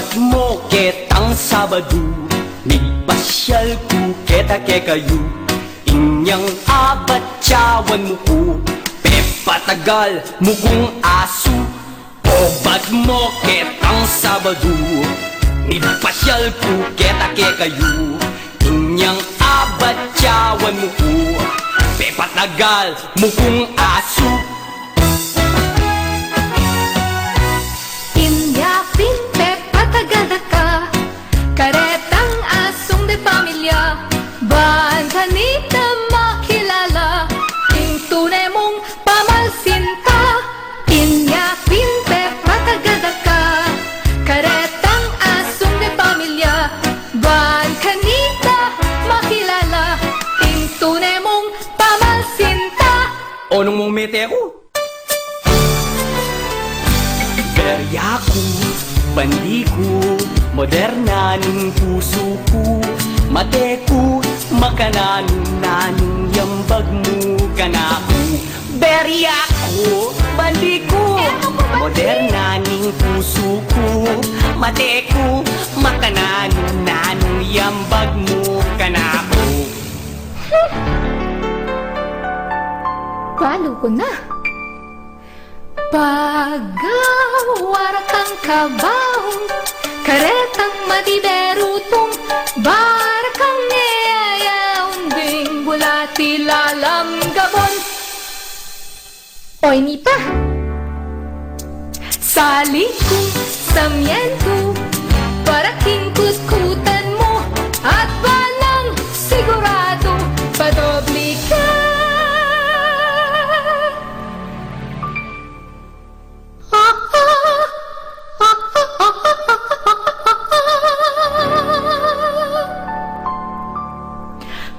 Obat mo ketang Sabado, nagpasyal ko keta ke kayo. Inyang abat tiyawan mo ko, pepatagal mo kong aso. Obat mo ketang Sabado, nagpasyal ko keta ke kayo. Inyang abat tiyawan mo ko, pepatagal mo kong aso. Karetang asong de pamilya, baan kanita makilala, ting tunay mong pamalsinta. Inyapin pe patagada ka, karetang asong de pamilya, baan kanita makilala, ting tunay mong pamalsinta. O nung mong mete ako, berya ko, bandi ko, moderna ng puso ko, mate ko, makanan-nanong yambag mo kanako. Berya ko, bandi ko, moderna ng puso ko, mate ko, makanan-nanong yambag mo kanako. Palo ko na. Pagawara kang kabaong, karetang madiberutong, barakang neyayaon ding bulati lalam gabon. Oy nipa, saling kong samyento, paraking kuskutan mo, at walang sigurado, padobli ka.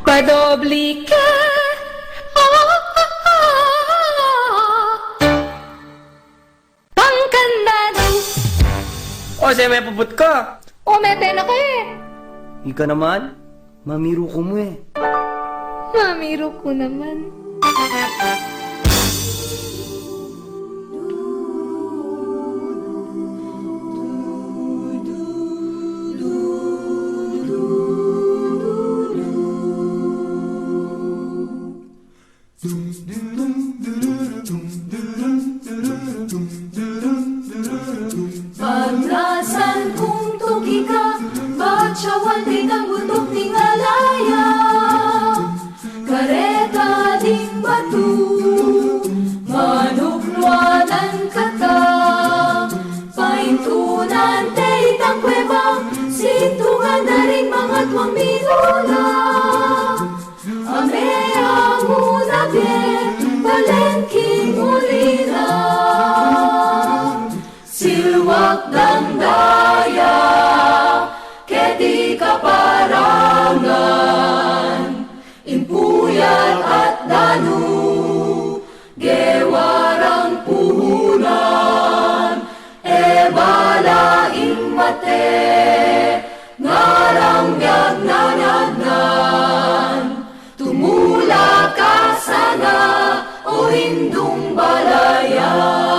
Padobli ka. Pangkandado. O, siya may puput ka. O, may pena ka eh. Ika naman, mamiro ko mo eh. Mamiro ko naman. Paglasan kung tugi ka, batsawan din ang butok ni alaya. Kareta ding batu, manukluanan kata, paintunan teitang kwebang, sintungan na rin mga tuwang minula. Ame ang unabe, palengking ulina. Silwak ng daya, kedi kaparangan, impuyat at danu, gewarang puhunan, balaing mate, ngarang biyag nanagnan, tumula ka sana o hindong balayan.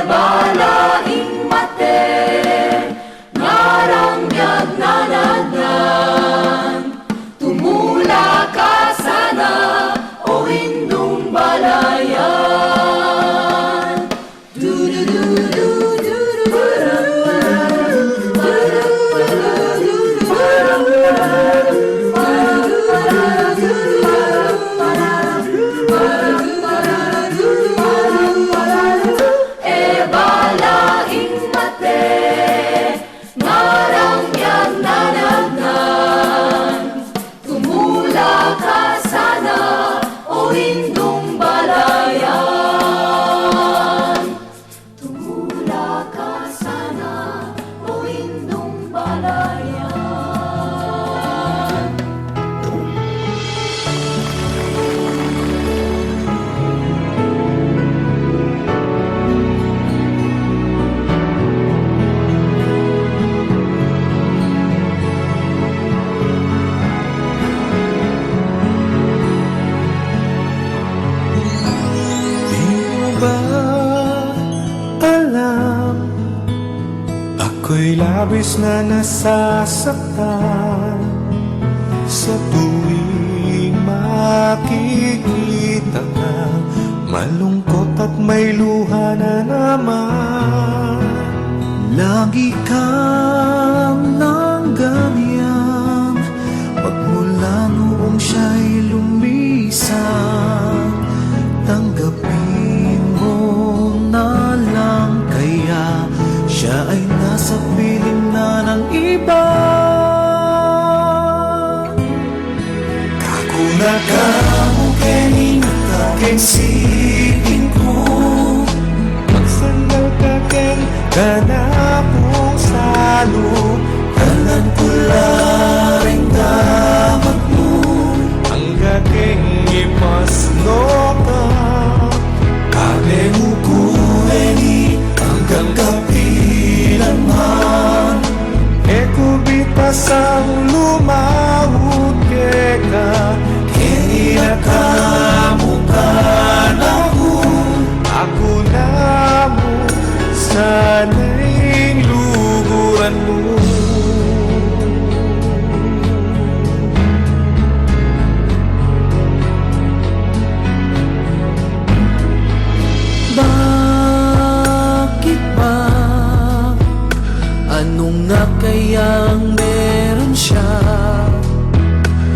Balaing mate, ngarang biyag nanagnan, tumula ka sana o hindong balayan. lubos na nasasaktan sa tuwing makikita ka. Malungkot at may luha na naman. Lagi kang nanggangyang pagmula noong siya'y lumisan. Tanggapin mo na lang kaya siya ay nasa piling na ng iba. Kakuna ka mo kening kakensipin ko. Magsandal ka ken kanapong salo. Tanan ko laring dapat mo. Ang gageng ipasno ka. Kale mo kuweni hanggang kapilan man. Eko bitas ang lumawut keka. Kaya kamukan ako na mo. Sana'y luguran mo. Bakit ba? Anong nga kayang meron siya?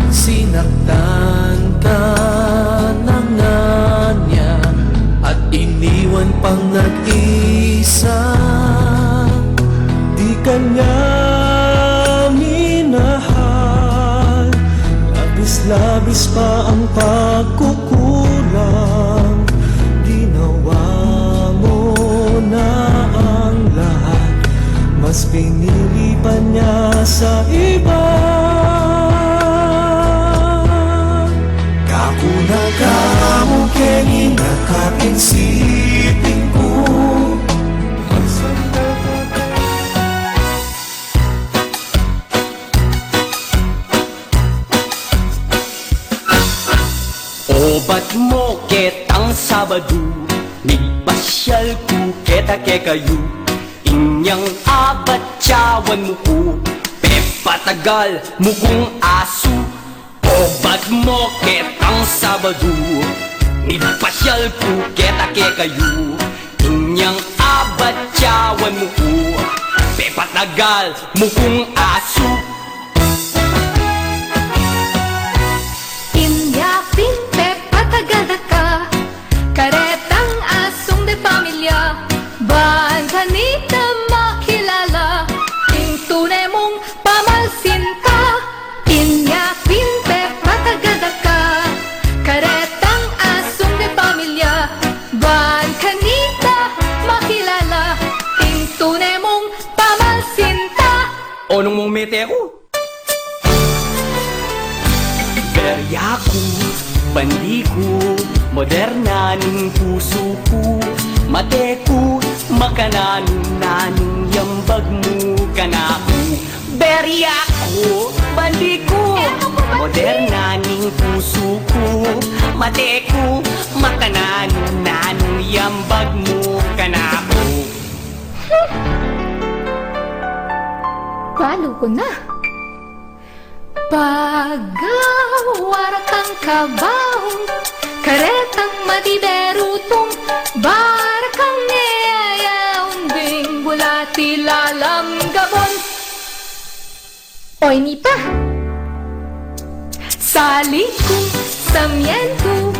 Sinaktan ka na nga niya at iniwan pang nag-isa. Di ka niya minahal. Labis-labis pa ang pagkukulang. Ginawa mo na ang lahat. Mas pinili pa niya sa iba. Kakuna ka mo kening nakakensipin ko. Magsandal ka Obat mo ketang Sabado, nigpasyal ko keta ke kayo. Inyang abatsawan mo ko, pepatagal mo kong aso. Obat mo ketang Sabado, nigpasyal ko keta ke kayo. Inyang abatsawan mo ko, pepatagal mo kong aso. Inyapin pepatagada ka, karetang asong de pamilya. Baan kanita makilala, ting tunay mong pamalsinta. Inyapin pepatagada ka, karetang asong de pamilya. Baan kanita makilala, ting tunay mong pamalsinta. O nung mong mete ako, berya ko, bandi ko, moderna ng puso ko. Mate ko, makanan-nanong yambag mo kanako. Berya ko, bandi ko, moderna ng puso ko. Mate ko, makanan-nanong yambag mo kanako. Palo ko na. Pagawara kang kabahong, karetang matiberutong, barakang neayaon ding bulati lalam gabon. Oy nita, sali ko, samyan ko,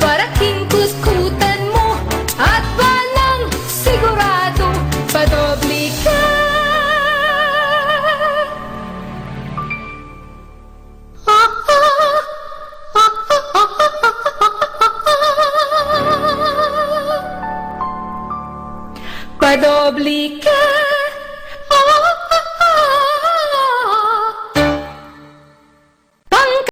paraking kutkutan mo, at walang sigurado, padobli ka. Padobli ka.